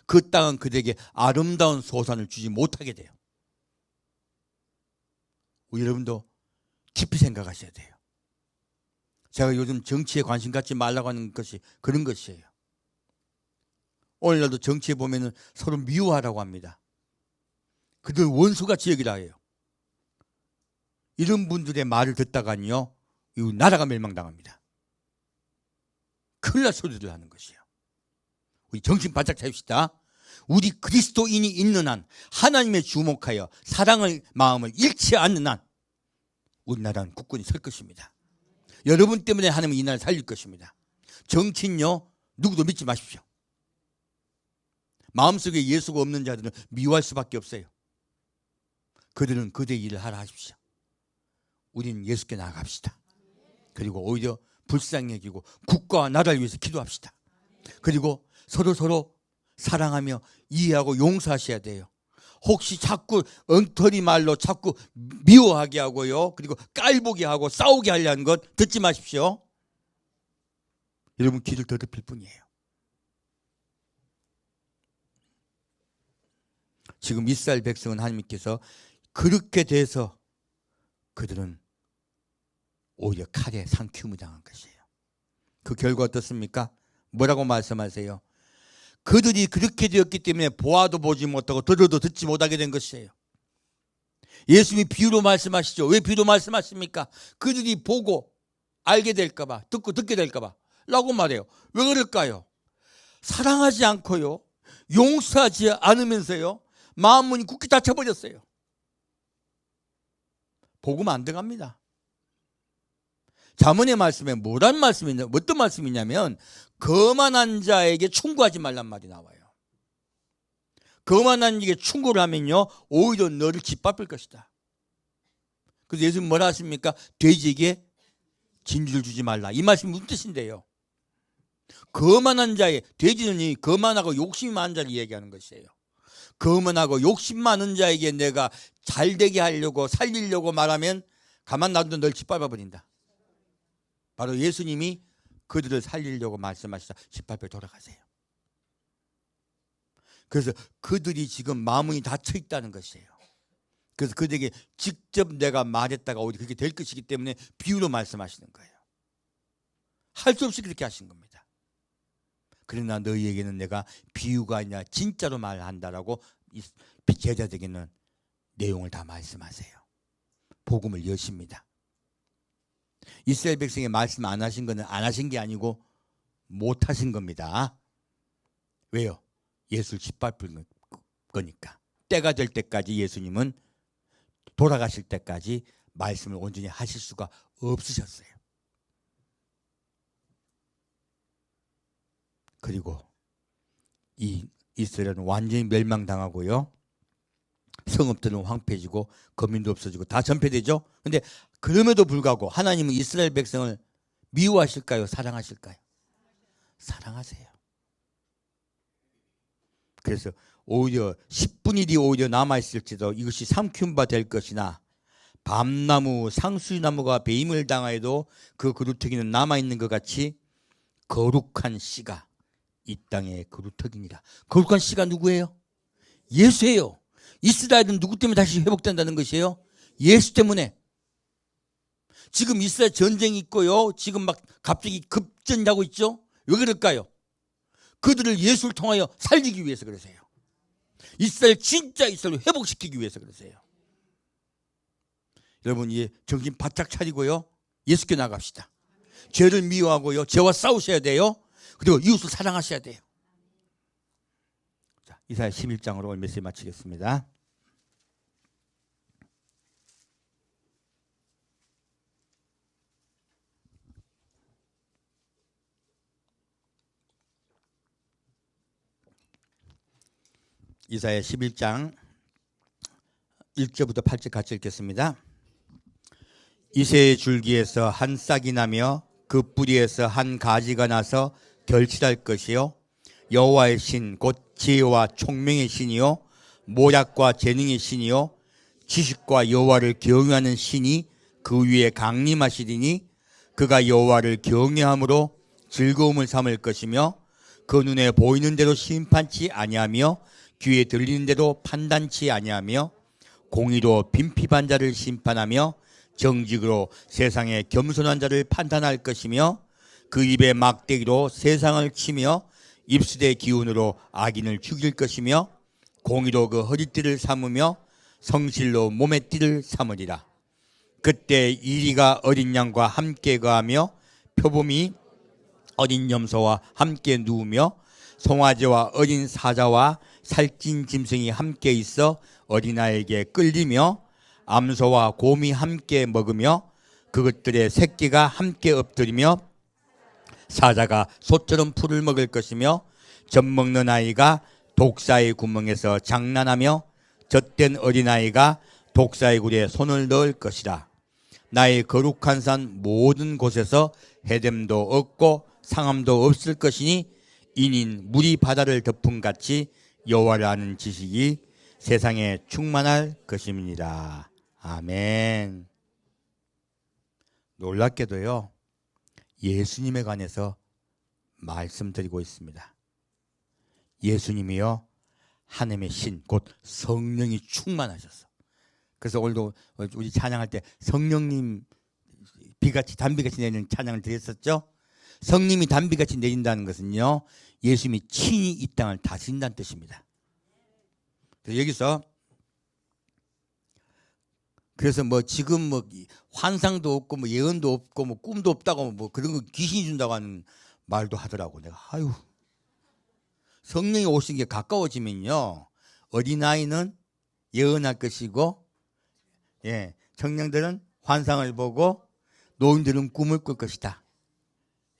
그 땅은 그들에게 아름다운 소산을 주지 못하게 돼요. 여러분도 깊이 생각하셔야 돼요. 제가 요즘 정치에 관심 갖지 말라고 하는 것이 그런 것이에요. 오늘날도 정치에 보면은 서로 미워하라고 합니다. 그들 원수같이 여기라 해요. 이런 분들의 말을 듣다가는요, 이 나라가 멸망당합니다. 큰일 날 소리를 하는 것이에요. 우리 정신 바짝 차립시다. 우리 그리스도인이 있는 한, 하나님의 주목하여 사랑의 마음을 잃지 않는 한 우리나라는 굳건히 설 것입니다. 여러분 때문에 하나님은 이 나라를 살릴 것입니다. 정치는요, 누구도 믿지 마십시오. 마음속에 예수가 없는 자들은 미워할 수밖에 없어요. 그들은 그들의 일을 하라 하십시오. 우리는 예수께 나아갑시다. 그리고 오히려 불쌍히 여기고 국가와 나라를 위해서 기도합시다. 그리고 서로 사랑하며 이해하고 용서하셔야 돼요. 혹시 자꾸 엉터리 말로 자꾸 미워하게 하고요, 그리고 깔보게 하고 싸우게 하려는 것 듣지 마십시오. 여러분 귀를 더럽힐 뿐이에요. 지금 이스라엘 백성은 하나님께서 그렇게 돼서 그들은 오히려 칼에 상키움을 당한 것이에요. 그 결과 어떻습니까? 뭐라고 말씀하세요? 그들이 그렇게 되었기 때문에 보아도 보지 못하고 들어도 듣지 못하게 된 것이에요. 예수님이 비유로 말씀하시죠. 왜 비유로 말씀하십니까? 그들이 보고 알게 될까 봐, 듣고 듣게 될까 봐 라고 말해요. 왜 그럴까요? 사랑하지 않고요, 용서하지 않으면서요, 마음문이 굳게 닫혀버렸어요. 복음 안 들어갑니다. 잠언의 말씀에 뭐란 말씀이냐, 어떤 말씀이냐면 거만한 자에게 충고하지 말란 말이 나와요. 거만한 자에게 충고를 하면요, 오히려 너를 짓밟을 것이다. 그래서 예수님 뭐라 하십니까? 돼지에게 진주를 주지 말라. 이 말씀이 무슨 뜻인데요? 거만한 자의, 돼지는 거만하고 욕심이 많은 자를 얘기하는 것이에요. 거만하고 욕심 많은 자에게 내가 잘되게 하려고 살리려고 말하면 가만 놔둬도 널 짓밟아버린다. 바로 예수님이 그들을 살리려고 말씀하시다 18배 돌아가세요. 그래서 그들이 지금 마음이 닫혀 있다는 것이에요. 그래서 그들에게 직접 내가 말했다가 오히려 그렇게 될 것이기 때문에 비유로 말씀하시는 거예요. 할 수 없이 그렇게 하신 겁니다. 그러나 너희에게는 내가 비유가 아니라 진짜로 말한다라고 제자들에게는 내용을 다 말씀하세요. 복음을 여십니다. 이스라엘 백성이 말씀 안 하신 거는 안 하신 게 아니고 못 하신 겁니다. 왜요? 예수를 짓밟을 거니까. 때가 될 때까지 예수님은 돌아가실 때까지 말씀을 온전히 하실 수가 없으셨어요. 그리고 이 이스라엘은 완전히 멸망당하고요, 성읍들은 황폐해지고 거민도 없어지고 다 전폐되죠. 그런데 그럼에도 불구하고 하나님은 이스라엘 백성을 미워하실까요? 사랑하실까요? 사랑하세요. 그래서 오히려 10분의 1이 오히려 남아있을지도 이것이 삼키운 바 될 것이나 밤나무 상수나무가 배임을 당하여도 그 그루터기는 남아있는 것 같이 거룩한 씨가 이 땅에 그루터기니라. 거룩한 씨가 누구예요? 예수예요. 이스라엘은 누구 때문에 다시 회복된다는 것이에요? 예수 때문에. 지금 이스라엘 전쟁이 있고요. 지금 막 갑자기 급전하고 있죠. 왜 그럴까요? 그들을 예수를 통하여 살리기 위해서 그러세요. 이스라엘 진짜 이스라엘을 회복시키기 위해서 그러세요. 여러분 이제 정신 바짝 차리고요. 예수께 나갑시다. 죄를 미워하고요. 죄와 싸우셔야 돼요. 그리고 이웃을 사랑하셔야 돼요. 자, 이사야 11장으로 오늘 메시지 마치겠습니다. 이사야 11장 1절부터 8절 같이 읽겠습니다. 이새의 줄기에서 한 싹이 나며 그 뿌리에서 한 가지가 나서 결실할 것이요 여호와의 신 곧 지혜와 총명의 신이요 모략과 재능의 신이요 지식과 여호와를 경외하는 신이 그 위에 강림하시리니 그가 여호와를 경외함으로 즐거움을 삼을 것이며 그 눈에 보이는 대로 심판치 아니하며 귀에 들리는 대로 판단치 아니하며 공의로 빈핍한 자를 심판하며 정직으로 세상의 겸손한 자를 판단할 것이며 그 입의 막대기로 세상을 치며 입술의 기운으로 악인을 죽일 것이며 공의로 그 허리띠를 삼으며 성실로 몸의 띠를 삼으리라. 그때 이리가 어린 양과 함께 거하며 표범이 어린 염소와 함께 누우며 송아지와 어린 사자와 살찐 짐승이 함께 있어 어린아이에게 끌리며 암소와 곰이 함께 먹으며 그것들의 새끼가 함께 엎드리며 사자가 소처럼 풀을 먹을 것이며 젖먹는 아이가 독사의 구멍에서 장난하며 젖된 어린아이가 독사의 굴에 손을 넣을 것이라. 나의 거룩한 산 모든 곳에서 해됨도 없고 상함도 없을 것이니 이는 물이 바다를 덮음같이 여호와를 아는 지식이 세상에 충만할 것입니다. 아멘. 놀랍게도요, 예수님에 관해서 말씀드리고 있습니다. 예수님이요, 하나님의 신, 곧 성령이 충만하셔서. 그래서 오늘도 우리 찬양할 때 성령님 비같이 단비같이 내리는 찬양을 드렸었죠. 성님이 단비같이 내린다는 것은요, 예수님이 친히 이 땅을 다스린다는 뜻입니다. 여기서 그래서 뭐 지금 뭐 환상도 없고 뭐 예언도 없고 뭐 꿈도 없다고 뭐 그런 거 귀신이 준다고 하는 말도 하더라고. 내가 아유, 성령이 오신 게 가까워지면요, 어린아이는 예언할 것이고, 예, 청년들은 환상을 보고 노인들은 꿈을 꿀 것이다.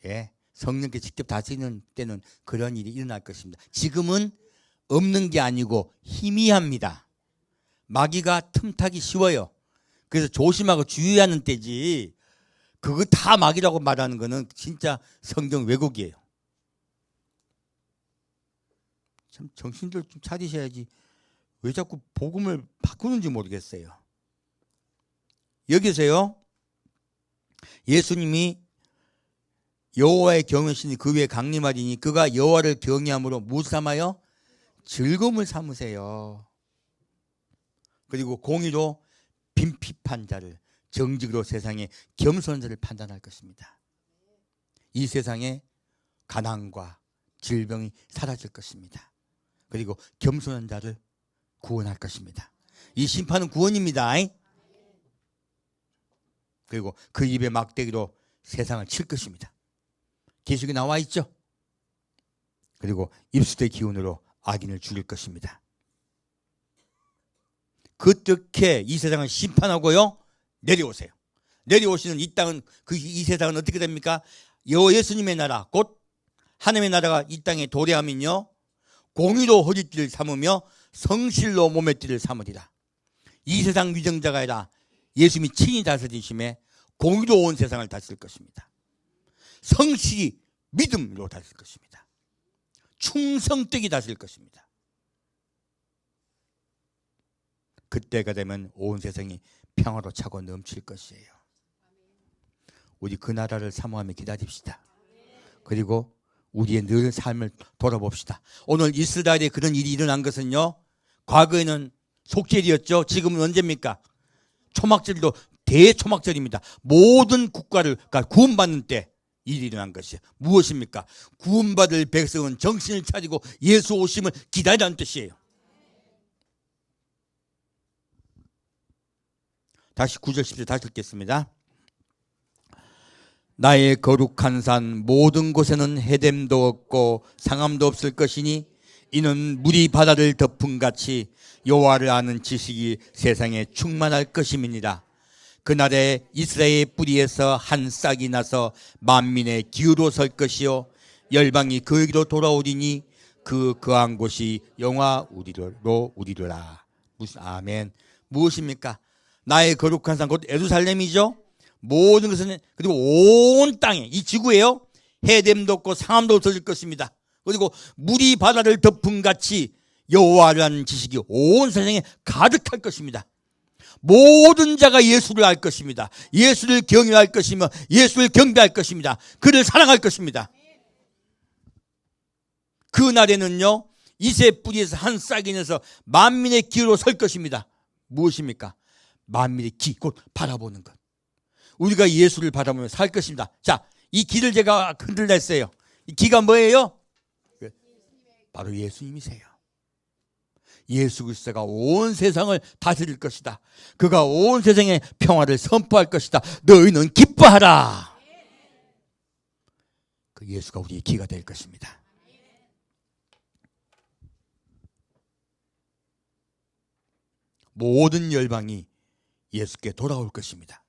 예, 성령께 직접 다스리는 때는 그런 일이 일어날 것입니다. 지금은 없는 게 아니고 희미합니다. 마귀가 틈타기 쉬워요. 그래서 조심하고 주의하는 때지, 그거 다 마귀라고 말하는 거는 진짜 성경 왜곡이에요. 참 정신들 좀 차리셔야지 왜 자꾸 복음을 바꾸는지 모르겠어요. 여기서요, 예수님이 여호와의 경외신이 그 위에 강림하리니 그가 여호와를 경외함으로 무엇을 삼아요? 즐거움을 삼으세요. 그리고 공의로 빈핍한 자를, 정직으로 세상에 겸손한 자를 판단할 것입니다. 이 세상에 가난과 질병이 사라질 것입니다. 그리고 겸손한 자를 구원할 것입니다. 이 심판은 구원입니다. 그리고 그 입의 막대기로 세상을 칠 것입니다. 계시록에 나와 있죠. 그리고 입술의 기운으로 악인을 죽일 것입니다. 그렇게 이 세상을 심판하고요, 내려오세요. 내려오시는 이 땅은, 이 세상은 어떻게 됩니까? 예수님의 나라, 곧 하나님의 나라가 이 땅에 도래하면요, 공의로 허리띠를 삼으며 성실로 몸의 띠를 삼으리라. 이 세상 위정자가 아니라 예수님이 친히 다스리심에 공의로 온 세상을 다스릴 것입니다. 성실히 믿음으로 다스릴 것입니다. 충성되게 다스릴 것입니다. 그때가 되면 온 세상이 평화로 차고 넘칠 것이에요. 우리 그 나라를 사모하며 기다립시다. 그리고 우리의 늘 삶을 돌아봅시다. 오늘 이스라엘에 그런 일이 일어난 것은요, 과거에는 속죄일이었죠. 지금은 언제입니까? 초막절도 대초막절입니다. 모든 국가를 구원받는 때 일이 일어난 것이에요. 무엇입니까? 구원받을 백성은 정신을 차리고 예수 오심을 기다리라는 뜻이에요. 다시 9절 10절 다시 읽겠습니다. 나의 거룩한 산 모든 곳에는 해됨도 없고 상함도 없을 것이니 이는 물이 바다를 덮음같이 여호와를 아는 지식이 세상에 충만할 것임이니라. 그날에 이스라엘의 뿌리에서 한 싹이 나서 만민의 기후로 설 것이요 열방이 그에게로 돌아오리니 그 거한 곳이 영화 우리로라. 무슨 아멘. 무엇입니까? 나의 거룩한 산 곧 예루살렘이죠. 모든 것은 그리고 온 땅에 이 지구에요 해됨도 없고 상함도 없어질 것입니다. 그리고 물이 바다를 덮음같이 여호와라는 지식이 온 세상에 가득할 것입니다. 모든 자가 예수를 알 것입니다. 예수를 경외할 것이며 예수를 경배할 것입니다. 그를 사랑할 것입니다. 그 날에는요 이새 뿌리에서 한 싹이 나서 만민의 기로 설 것입니다. 무엇입니까? 만민의 기, 곧 바라보는 것. 우리가 예수를 바라보며 살 것입니다. 자, 이 기를 제가 흔들냈어요. 이 기가 뭐예요? 바로 예수님이세요. 예수 그리스도가 온 세상을 다스릴 것이다. 그가 온 세상에 평화를 선포할 것이다. 너희는 기뻐하라. 그 예수가 우리의 기가 될 것입니다. 모든 열방이 예수께 돌아올 것입니다.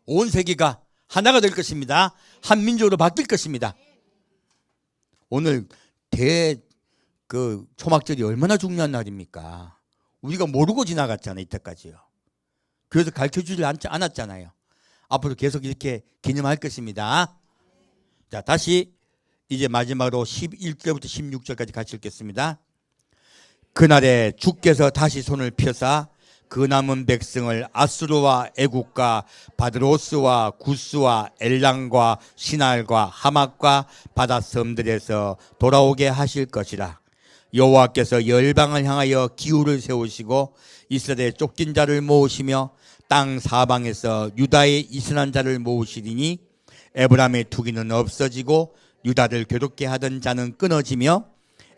온 세계가 하나가 될 것입니다. 한 민족으로 바뀔 것입니다. 오늘 초막절이 얼마나 중요한 날입니까? 우리가 모르고 지나갔잖아요, 이때까지요. 그래서 가르쳐주지 않았잖아요. 앞으로 계속 이렇게 기념할 것입니다. 자, 다시 이제 마지막으로 11절부터 16절까지 같이 읽겠습니다. 그날에 주께서 다시 손을 펴사 그 남은 백성을 아수르와 애국과 바드로스와 구스와 엘랑과 시날과 하맛과 바닷섬들에서 돌아오게 하실 것이라. 여호와께서 열방을 향하여 기후를 세우시고 이스라엘의 쫓긴 자를 모으시며 땅 사방에서 유다의 이스란 자를 모으시리니 에브라임의 투기는 없어지고 유다를 괴롭게 하던 자는 끊어지며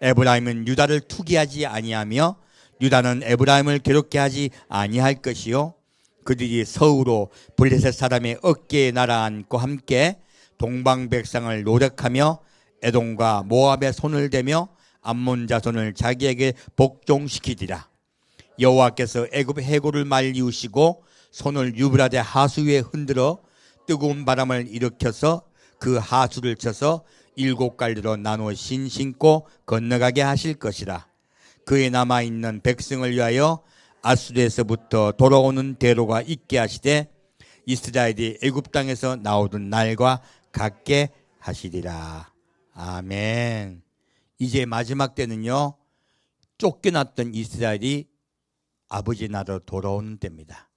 에브라임은 유다를 투기하지 아니하며 유다는 에브라임을 괴롭게 하지 아니할 것이요 그들이 서으로 블레셋 사람의 어깨에 날아앉고 함께 동방 백성을 노력하며 에돔과 모압의 손을 대며 암몬 자손을 자기에게 복종시키리라. 여호와께서 애굽 해골을 말리우시고 손을 유브라데 하수 위에 흔들어 뜨거운 바람을 일으켜서 그 하수를 쳐서 7갈래로 나누어 신고 건너가게 하실 것이라. 그에 남아있는 백성을 위하여 아수르에서부터 돌아오는 대로가 있게 하시되 이스라엘이 애굽 땅에서 나오던 날과 같게 하시리라. 아멘. 이제 마지막 때는요 쫓겨났던 이스라엘이 아버지 나라로 돌아오는 때입니다.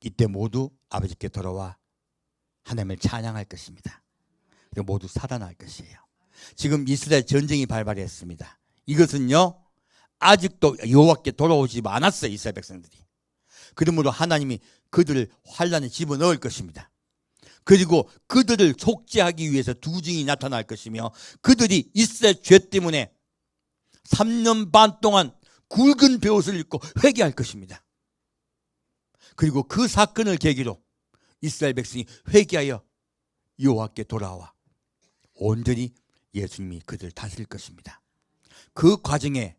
이때 모두 아버지께 돌아와 하나님을 찬양할 것입니다. 그리고 모두 살아날 것이에요. 지금 이스라엘 전쟁이 발발했습니다. 이것은요 아직도 여호와께 돌아오지 않았어요. 이스라엘 백성들이. 그러므로 하나님이 그들을 환란에 집어넣을 것입니다. 그리고 그들을 속죄하기 위해서 두 증이 나타날 것이며 그들이 이스라엘 죄 때문에 3년 반 동안 굵은 베옷을 입고 회개할 것입니다. 그리고 그 사건을 계기로 이스라엘 백성이 회개하여 여호와께 돌아와 온전히 예수님이 그들을 다스릴 것입니다. 그 과정에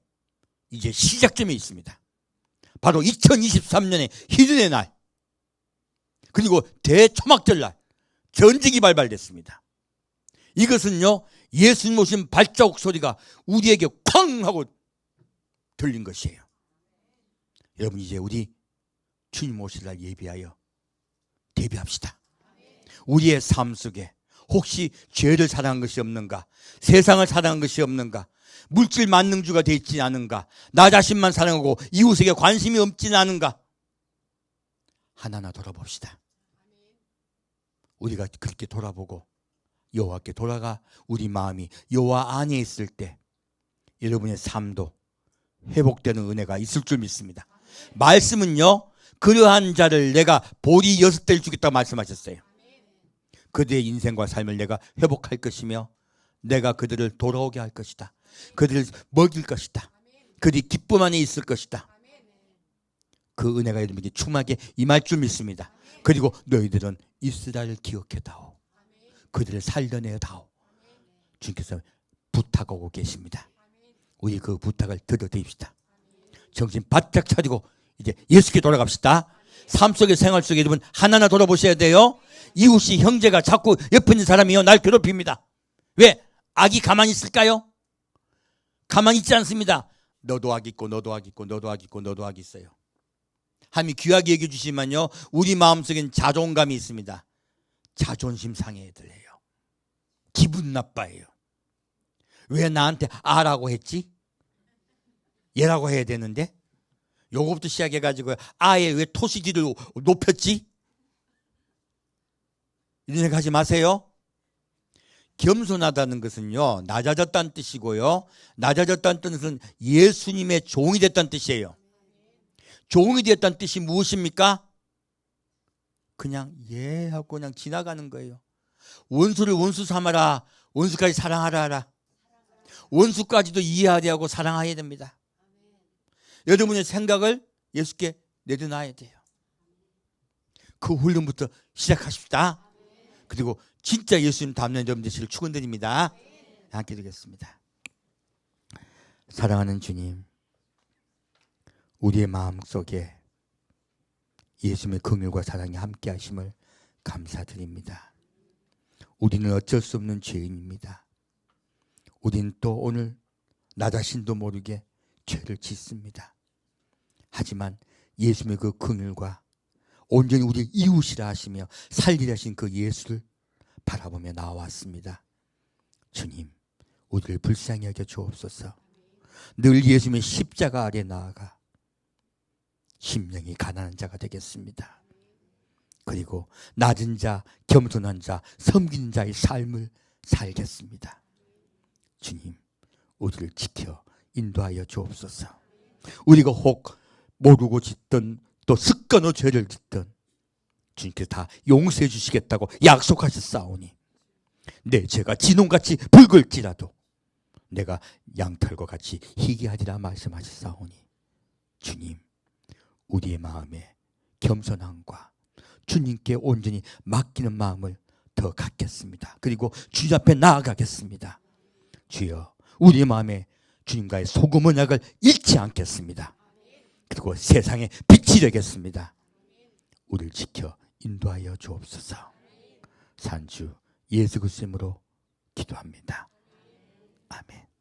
이제 시작점이 있습니다. 바로 2023년의 희년의 날 그리고 대초막절 날 전쟁이 발발됐습니다. 이것은요 예수님 오신 발자국 소리가 우리에게 쾅 하고 들린 것이에요. 여러분 이제 우리 주님 오실 날 예비하여 대비합시다. 우리의 삶 속에 혹시 죄를 사랑한 것이 없는가, 세상을 사랑한 것이 없는가, 물질 만능주가 되어 있지 않은가, 나 자신만 사랑하고 이웃에게 관심이 없지는 않은가, 하나하나 돌아봅시다. 우리가 그렇게 돌아보고 여호와께 돌아가 우리 마음이 여호와 안에 있을 때 여러분의 삶도 회복되는 은혜가 있을 줄 믿습니다. 말씀은요 그러한 자를 내가 보리 6대를 주겠다고 말씀하셨어요. 그들의 인생과 삶을 내가 회복할 것이며 내가 그들을 돌아오게 할 것이다. 그들을 먹일 것이다. 그들이 기쁨 안에 있을 것이다. 그 은혜가 여러분에게 충만하게 임할 줄 믿습니다. 그리고 너희들은 이스라엘을 기억해다오. 그들을 살려내다오. 주님께서 부탁하고 계십니다. 우리 그 부탁을 들어드립시다. 정신 바짝 차리고 이제 예수께 돌아갑시다. 삶 속의 생활 속에 여러분 하나하나 돌아보셔야 돼요. 이웃이 형제가 자꾸 옆에 있는 사람이요 날 괴롭힙니다. 왜? 악이 가만히 있을까요? 가만히 있지 않습니다. 너도 악 있고 너도 악 있고 너도 악 있고 너도 악 있어요. 하나님이 귀하게 얘기해 주시면요 우리 마음속엔 자존감이 있습니다. 자존심 상해 애들이에요. 기분 나빠해요. 왜 나한테 아라고 했지? 얘라고 해야 되는데 요거부터 시작해가지고 아에 왜 토시지를 높였지? 이런 생각 하지 마세요. 겸손하다는 것은요 낮아졌다는 뜻이고요. 낮아졌다는 뜻은 예수님의 종이 됐다는 뜻이에요. 종이 됐다는 뜻이 무엇입니까? 그냥 예 하고 그냥 지나가는 거예요. 원수를 원수 삼아라. 원수까지 사랑하라 하라. 원수까지도 이해하려 하고 사랑해야 됩니다. 여러분의 생각을 예수께 내려놔야 돼요. 그 훈련부터 시작하십시다. 그리고 진짜 예수님 닮는 여러분 되시길 축원드립니다. 함께 드리겠습니다. 사랑하는 주님, 우리의 마음속에 예수님의 긍휼과 사랑이 함께 하심을 감사드립니다. 우리는 어쩔 수 없는 죄인입니다. 우리는 또 오늘 나 자신도 모르게 죄를 짓습니다. 하지만 예수님의 그 긍휼과 온전히 우리 이웃이라 하시며 살리라 하신 그 예수를 바라보며 나왔습니다. 주님, 우리를 불쌍히 여겨 주옵소서. 늘 예수님의 십자가 아래 나아가 심령이 가난한 자가 되겠습니다. 그리고 낮은 자, 겸손한 자, 섬기는 자의 삶을 살겠습니다. 주님, 우리를 지켜 인도하여 주옵소서. 우리가 혹 모르고 짓던 또 습관으로 죄를 짓던 주님께서 다 용서해 주시겠다고 약속하셨사오니 내 죄가 진홍같이 붉을지라도 내가 양털과 같이 희귀하리라 말씀하셨사오니 주님, 우리의 마음에 겸손함과 주님께 온전히 맡기는 마음을 더 갖겠습니다. 그리고 주님 앞에 나아가겠습니다. 주여, 우리의 마음에 주님과의 소금 언약을 잃지 않겠습니다. 그리고 세상에 빛이 되겠습니다. 우리를 지켜 인도하여 주옵소서. 산주 예수 그리스도 이름으로 기도합니다.